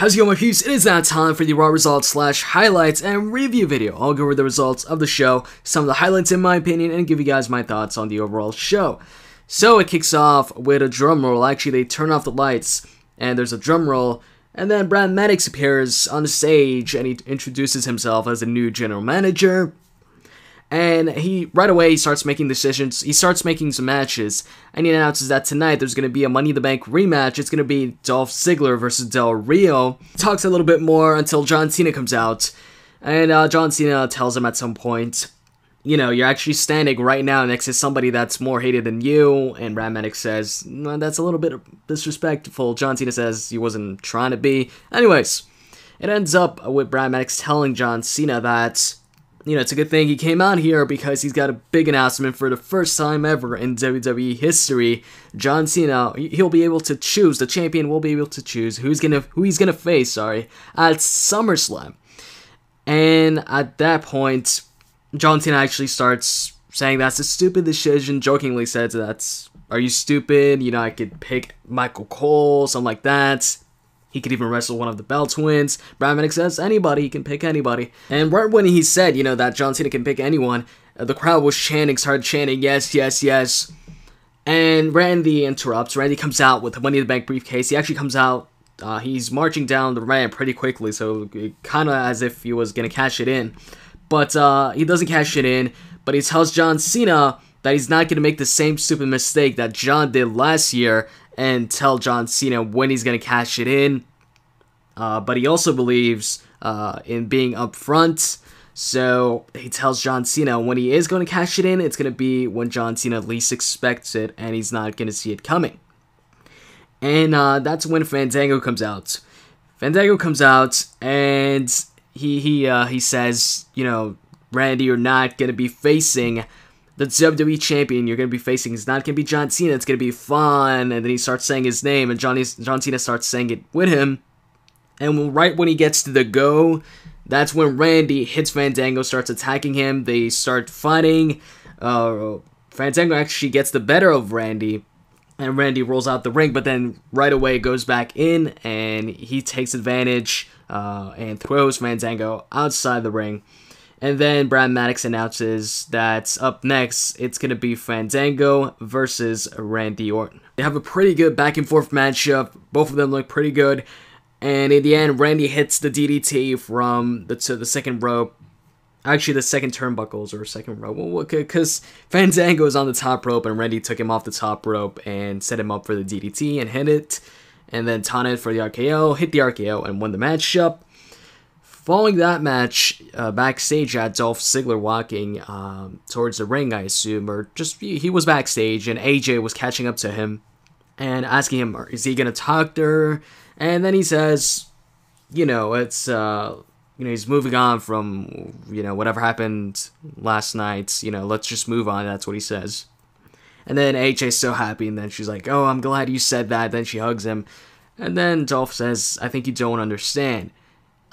How's it going, my peeps? It is now time for the Raw results slash highlights and review video. I'll go over the results of the show, some of the highlights in my opinion, and give you guys my thoughts on the overall show. So it kicks off with a drum roll. Actually, they turn off the lights, and there's a drum roll, and then Maddox appears on the stage, and he introduces himself as the new general manager. And he, right away, he starts making decisions, he starts making some matches, and he announces that tonight there's going to be a Money in the Bank rematch. It's going to be Dolph Ziggler versus Del Rio. He talks a little bit more until John Cena comes out, and John Cena tells him at some point, you know, you're actually standing right now next to somebody that's more hated than you, and Maddox says, no, that's a little bit disrespectful. John Cena says he wasn't trying to be. Anyways, it ends up with Maddox telling John Cena that, you know, it's a good thing he came out here because he's got a big announcement for the first time ever in WWE history. John Cena, he'll be able to choose, the champion will be able to choose who he's gonna face, at SummerSlam. And at that point, John Cena actually starts saying that's a stupid decision, jokingly says that's, are you stupid? You know, I could pick Michael Cole, something like that. He could even wrestle one of the Bell twins. Maddox says anybody, he can pick anybody. And right when he said, you know, that John Cena can pick anyone, the crowd was started chanting, yes, yes, yes. And Randy interrupts. Randy comes out with the Money in the Bank briefcase. He actually comes out, he's marching down the ramp pretty quickly, so kind of as if he was going to cash it in. But he doesn't cash it in, but he tells John Cena that he's not going to make the same stupid mistake that John did last year and tell John Cena when he's going to cash it in. But he also believes in being upfront. So he tells John Cena when he is going to cash it in, it's going to be when John Cena least expects it and he's not going to see it coming. And that's when Fandango comes out. Fandango comes out and he says, you know, Randy, you're not going to be facing the WWE champion. You're going to be facing, it's not going to be John Cena, it's going to be fun. And then he starts saying his name, and John Cena starts saying it with him. And right when he gets to the go, that's when Randy hits Fandango, starts attacking him. They start fighting. Fandango actually gets the better of Randy, and Randy rolls out the ring, but then right away goes back in, and he takes advantage and throws Fandango outside the ring. And then Maddox announces that up next, it's going to be Fandango versus Randy Orton. They have a pretty good back and forth matchup. Both of them look pretty good. And in the end, Randy hits the DDT from the second rope. Actually, the second turnbuckles or second rope. Because Fandango is on the top rope and Randy took him off the top rope and set him up for the DDT and hit it. And then taunted for the RKO, hit the RKO, and won the matchup. Following that match, backstage, at Dolph Ziggler walking towards the ring, I assume, or just he was backstage, and AJ was catching up to him and asking him, is he gonna talk to her? And then he says, you know, it's you know, he's moving on from, you know, whatever happened last night. You know, let's just move on. That's what he says. And then AJ's so happy, and then she's like, oh, I'm glad you said that. Then she hugs him, and then Dolph says, I think you don't understand.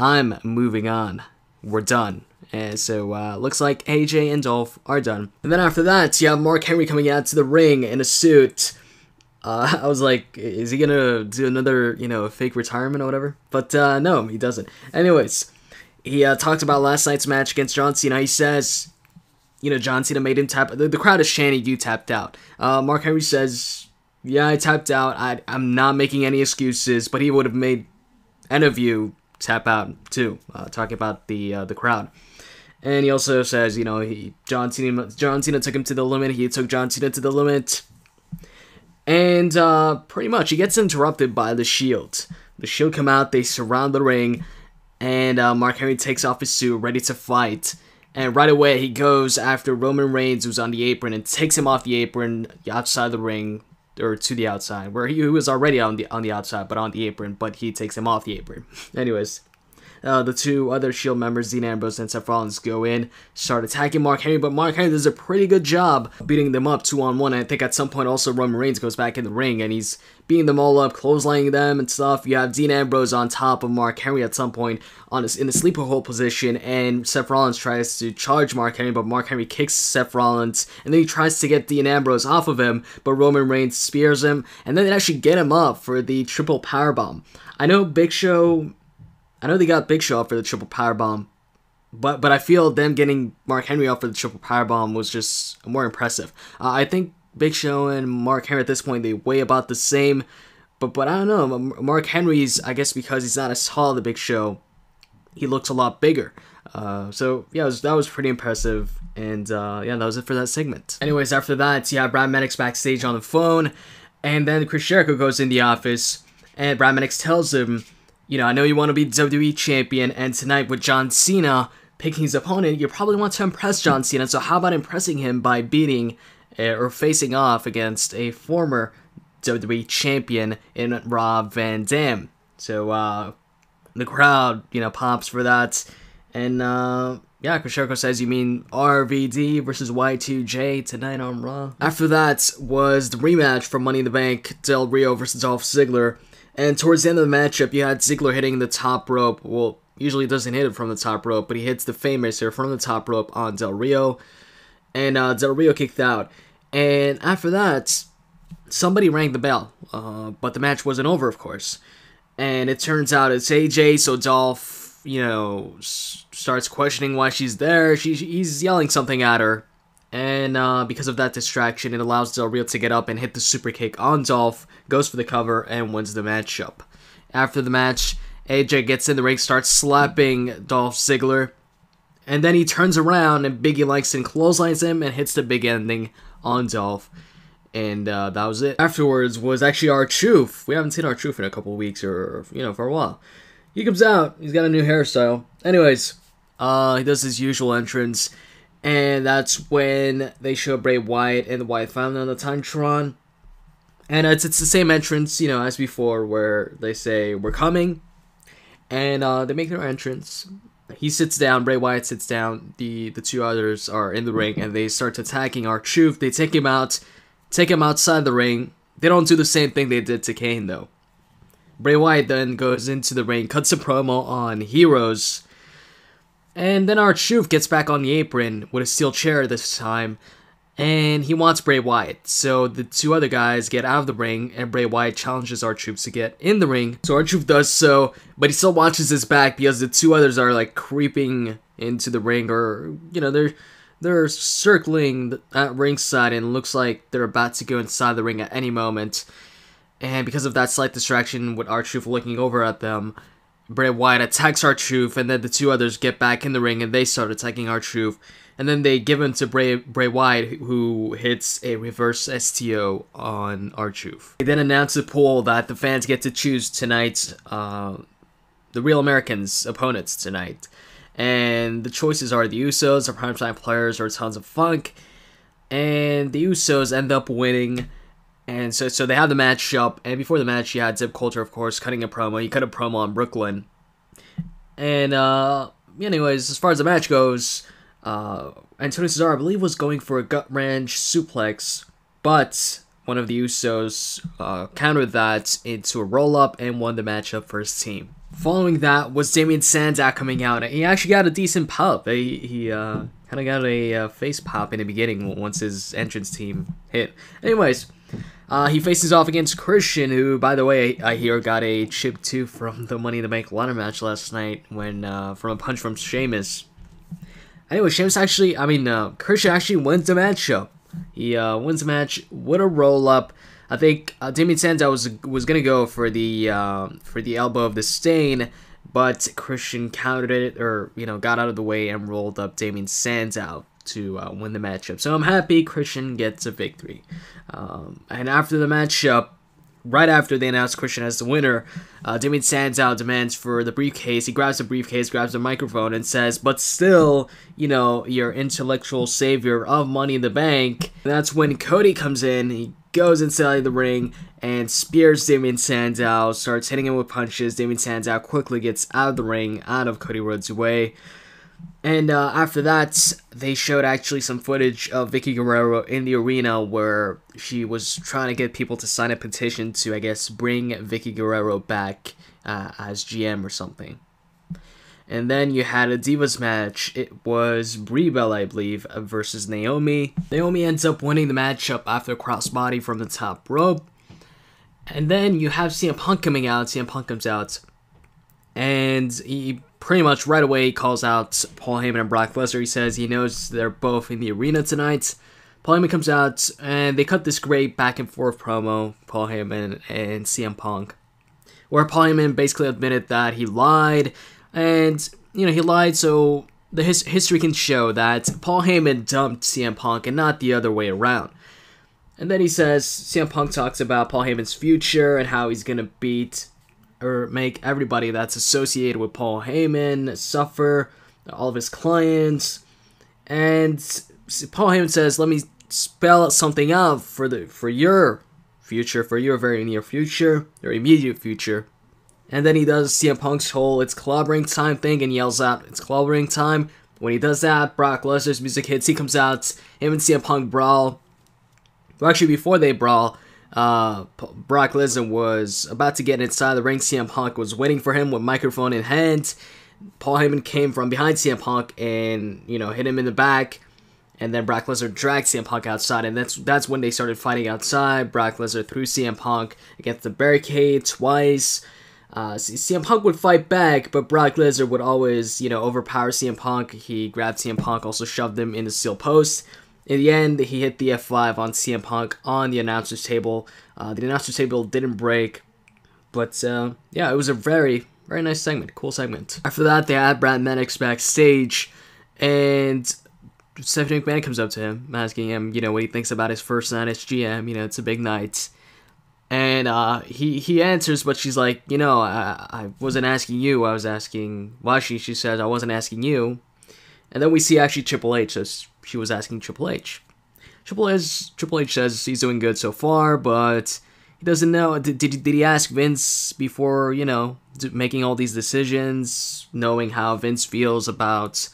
I'm moving on. We're done. And so, looks like AJ and Dolph are done. And then after that, you have Mark Henry coming out to the ring in a suit. I was like, is he gonna do another, you know, fake retirement or whatever? But, no, he doesn't. Anyways, he talked about last night's match against John Cena. He says, you know, John Cena made him tap. The crowd is chanting, you tapped out. Mark Henry says, yeah, I tapped out. I'm not making any excuses, but he would have made any of you tap out too, talking about the crowd. And he also says, you know, John Cena took him to the limit. He took John Cena to the limit. And pretty much he gets interrupted by the Shield. The Shield come out, they surround the ring, and Mark Henry takes off his suit, ready to fight. And right away he goes after Roman Reigns, who's on the apron, and takes him off the apron outside the ring, or to the outside, where he was already on the outside, but on the apron, but he takes him off the apron. Anyways, the two other Shield members, Dean Ambrose and Seth Rollins, go in, start attacking Mark Henry, but Mark Henry does a pretty good job beating them up 2-on-1. I think at some point also Roman Reigns goes back in the ring, and he's beating them all up, clotheslining them and stuff. You have Dean Ambrose on top of Mark Henry at some point in the sleeper hold position, and Seth Rollins tries to charge Mark Henry, but Mark Henry kicks Seth Rollins, and then he tries to get Dean Ambrose off of him, but Roman Reigns spears him, and then they actually get him up for the triple powerbomb. I know Big Show I know they got Big Show up for the triple powerbomb, but I feel them getting Mark Henry up for the triple powerbomb was just more impressive. I think Big Show and Mark Henry at this point, they weigh about the same, but I don't know. Mark Henry's, I guess because he's not as tall as the Big Show, he looks a lot bigger. So yeah, that was pretty impressive, and yeah, that was it for that segment. Anyways, after that, you have Brad Maddox backstage on the phone, and then Chris Jericho goes in the office, and Brad Maddox tells him, you know, I know you want to be WWE champion, and tonight with John Cena picking his opponent, you probably want to impress John Cena, so how about impressing him by beating or facing off against a former WWE champion in Rob Van Dam. So the crowd, you know, pops for that, and yeah, Chris Jericho says, you mean RVD versus Y2J tonight on Raw? After that was the rematch from Money in the Bank, Del Rio versus Dolph Ziggler. And towards the end of the matchup, you had Ziggler hitting the top rope. Well, usually doesn't hit it from the top rope, but he hits the famous here from the top rope on Del Rio. And Del Rio kicked out. And after that, somebody rang the bell. But the match wasn't over, of course. And it turns out it's AJ, so Dolph, you know, starts questioning why she's there. He's yelling something at her. And because of that distraction, it allows Del Rio to get up and hit the super kick on Dolph, goes for the cover, and wins the matchup. After the match, AJ gets in the ring, starts slapping Dolph Ziggler, and then he turns around and Big E Langston clotheslines him and hits the big ending on Dolph. And that was it. Afterwards was actually R-Truth. We haven't seen R-Truth in a couple weeks, or, you know, for a while. He comes out, he's got a new hairstyle. Anyways, he does his usual entrance. And that's when they show Bray Wyatt and the Wyatt family on the Titantron. And it's the same entrance, you know, as before, where they say, we're coming. And they make their entrance. He sits down, Bray Wyatt sits down, the two others are in the ring, and they start attacking R-Truth. They take him out, take him outside the ring. They don't do the same thing they did to Kane, though. Bray Wyatt then goes into the ring, cuts a promo on Heroes. And then R-Truth gets back on the apron with a steel chair this time, and he wants Bray Wyatt. So the two other guys get out of the ring, and Bray Wyatt challenges R-Truth to get in the ring. So R-Truth does so, but he still watches his back because the two others are like creeping into the ring, or, you know, they're circling at ringside, and it looks like they're about to go inside the ring at any moment. And because of that slight distraction with R-Truth looking over at them, Bray Wyatt attacks R-Truth, and then the two others get back in the ring, and they start attacking R-Truth. And then they give him to Bray Wyatt, who hits a reverse STO on R-Truth. They then announce a poll that the fans get to choose tonight, the Real Americans' opponents tonight. And the choices are the Usos, or Primetime Players, or Tons of Funk. And the Usos end up winning. And so they have the match up, and before the match, you had Zip Coulter, of course, cutting a promo. He cut a promo on Brooklyn. And, anyways, as far as the match goes, Antonio Cesaro, I believe, was going for a gut wrench suplex, but one of the Usos countered that into a roll-up and won the matchup for his team. Following that was Damien Sandow coming out. He actually got a decent pop. He kind of got a face pop in the beginning once his entrance team hit. Anyways, he faces off against Christian, who, by the way, I hear got a chip too from the Money in the Bank ladder match last night when from a punch from Sheamus. Anyway, Christian actually wins the matchup. He wins the match with a roll-up. I think Damien Sandow was gonna go for the elbow of the Stain, but Christian countered it, or, you know, got out of the way and rolled up Damien Sandow to win the matchup. So I'm happy Christian gets a victory. And after the matchup, right after they announced Christian as the winner, Damien Sandow demands for the briefcase. He grabs the briefcase, grabs the microphone, and says, but still, you know, your intellectual savior of Money in the Bank. And that's when Cody comes in. He goes inside the ring and spears Damien Sandow, starts hitting him with punches. Damien Sandow quickly gets out of the ring, out of Cody Rhodes' way. And after that, they showed actually some footage of Vicky Guerrero in the arena where she was trying to get people to sign a petition to, I guess, bring Vicky Guerrero back as GM or something. And then you had a Divas match. It was Brie Bella, I believe, versus Naomi. Naomi ends up winning the matchup after a crossbody from the top rope. And then you have CM Punk coming out. CM Punk comes out. And and he pretty much right away calls out Paul Heyman and Brock Lesnar. He says he knows they're both in the arena tonight. Paul Heyman comes out, and they cut this great back and forth promo, Paul Heyman and CM Punk, where Paul Heyman basically admitted that he lied, and, he lied so the history can show that Paul Heyman dumped CM Punk and not the other way around. And then he says, CM Punk talks about Paul Heyman's future and how he's going to beat or make everybody that's associated with Paul Heyman suffer, all of his clients. And Paul Heyman says, let me spell something out for your future, for your very near future, or immediate future. And then he does CM Punk's whole "it's clobbering time" thing and yells out, "it's clobbering time." When he does that, Brock Lesnar's music hits, he comes out, him and CM Punk brawl. Well, actually, before they brawl, Brock Lesnar was about to get inside the ring. CM Punk was waiting for him with microphone in hand. Paul Heyman came from behind CM Punk and, hit him in the back. And then Brock Lesnar dragged CM Punk outside, and that's when they started fighting outside. Brock Lesnar threw CM Punk against the barricade twice. CM Punk would fight back, but Brock Lesnar would always, overpower CM Punk. He grabbed CM Punk, also shoved him in the steel post. In the end, he hit the F5 on CM Punk on the announcer's table. The announcer's table didn't break, but it was a very, very nice segment, cool segment. After that, they had Maddox backstage, and Stephanie McMahon comes up to him, asking him, what he thinks about his first night as GM. It's a big night. And he answers, but she's like, I wasn't asking you, I was asking Washi. She says, I wasn't asking you. And then we see actually Triple H, so she was asking Triple H. Triple H says he's doing good so far, but he doesn't know. Did he ask Vince before, making all these decisions, knowing how Vince feels about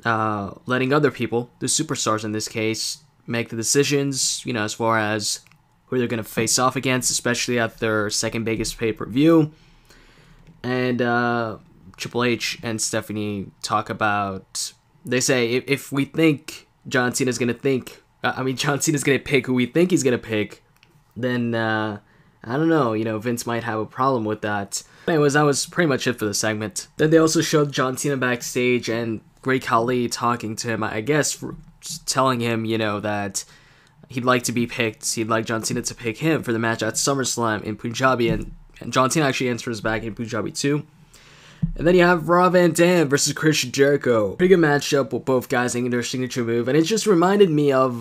letting other people, the superstars in this case, make the decisions, as far as who they're going to face off against, especially at their second biggest pay-per-view. And Triple H and Stephanie talk about, they say, if we think John Cena's going to John Cena's going to pick who we think he's going to pick, then, I don't know, Vince might have a problem with that. Anyways, that was pretty much it for the segment. Then they also showed John Cena backstage and Great Khali talking to him, I guess, for telling him, that he'd like to be picked, he'd like John Cena to pick him for the match at SummerSlam in Punjabi, and John Cena actually answers back in Punjabi too. And then you have Rob Van Dam versus Chris Jericho. Pretty good matchup with both guys getting their signature move, and it just reminded me of,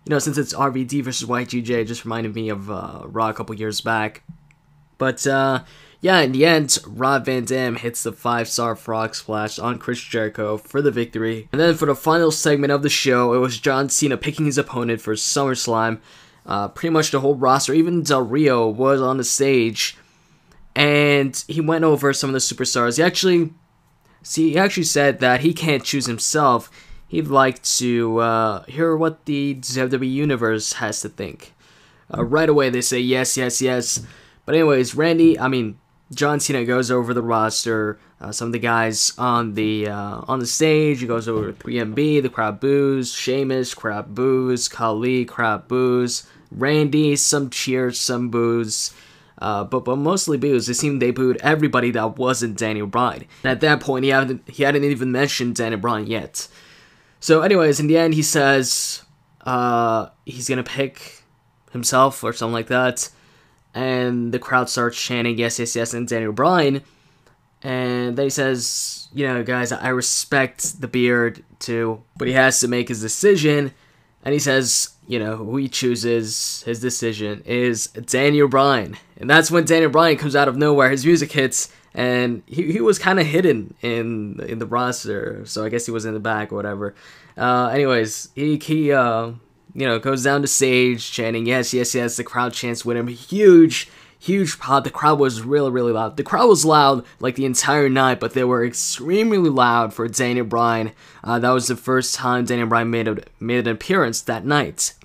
since it's RVD versus Y2J, it just reminded me of Raw a couple years back. But, in the end, Rob Van Dam hits the 5-star frog splash on Chris Jericho for the victory. And then for the final segment of the show, it was John Cena picking his opponent for SummerSlam. Pretty much the whole roster, even Del Rio was on the stage. And he went over some of the superstars. He actually said that he can't choose himself. He'd like to hear what the WWE Universe has to think. Right away, they say yes, yes, yes. But anyways, John Cena goes over the roster, some of the guys on the stage. He goes over 3MB, the crowd boos, Sheamus, crowd boos, Khali, crowd boos, Randy, some cheers, some boos, but mostly boos. It seemed they booed everybody that wasn't Daniel Bryan. And at that point, he hadn't even mentioned Daniel Bryan yet. So anyways, in the end, he says he's gonna pick himself or something like that. And the crowd starts chanting, yes, yes, yes, and Daniel Bryan. And then he says, guys, I respect the beard too, but he has to make his decision. And he says, who he chooses, his decision is Daniel Bryan. And that's when Daniel Bryan comes out of nowhere, his music hits, and he was kind of hidden in the roster, so I guess he was in the back or whatever. Anyways, he goes down the stage chanting, yes, yes, yes. The crowd chants with him. Huge pop. The crowd was really, really loud. The crowd was loud like the entire night, but they were extremely loud for Daniel Bryan. That was the first time Daniel Bryan made an appearance that night.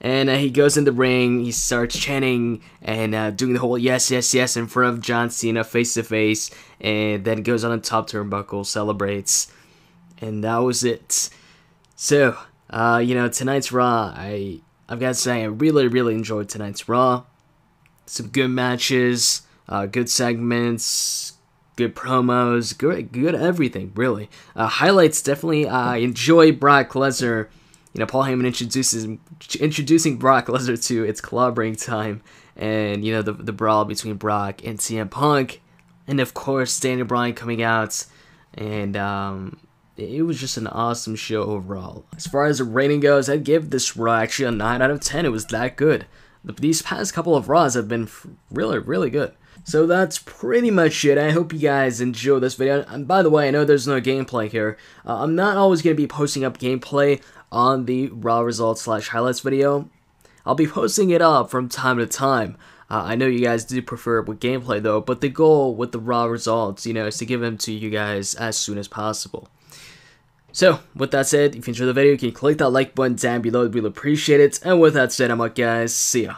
And he goes in the ring, he starts chanting and doing the whole yes, yes, yes in front of John Cena face to face, and then goes on the top turnbuckle, celebrates, and that was it. So, tonight's Raw, I've got to say, I really, really enjoyed tonight's Raw. Some good matches, good segments, good promos, good everything, really. Highlights, definitely, I enjoy Brock Lesnar. You know, Paul Heyman introducing Brock Lesnar to It's Clobbering Time, and, you know, the brawl between Brock and CM Punk, and of course, Daniel Bryan coming out, and it was just an awesome show overall. As far as the rating goes, I'd give this Raw actually a 9 out of 10. It was that good. These past couple of Raws have been really, really good. So that's pretty much it. I hope you guys enjoyed this video. And by the way, I know there's no gameplay here. I'm not always going to be posting up gameplay on the Raw results / highlights video. I'll be posting it up from time to time. I know you guys do prefer it with gameplay though, but the goal with the Raw results, you know, is to give them to you guys as soon as possible. So, with that said, if you enjoyed the video, you can click that like button down below. I'd really appreciate it. And with that said, I'm out, guys. See ya.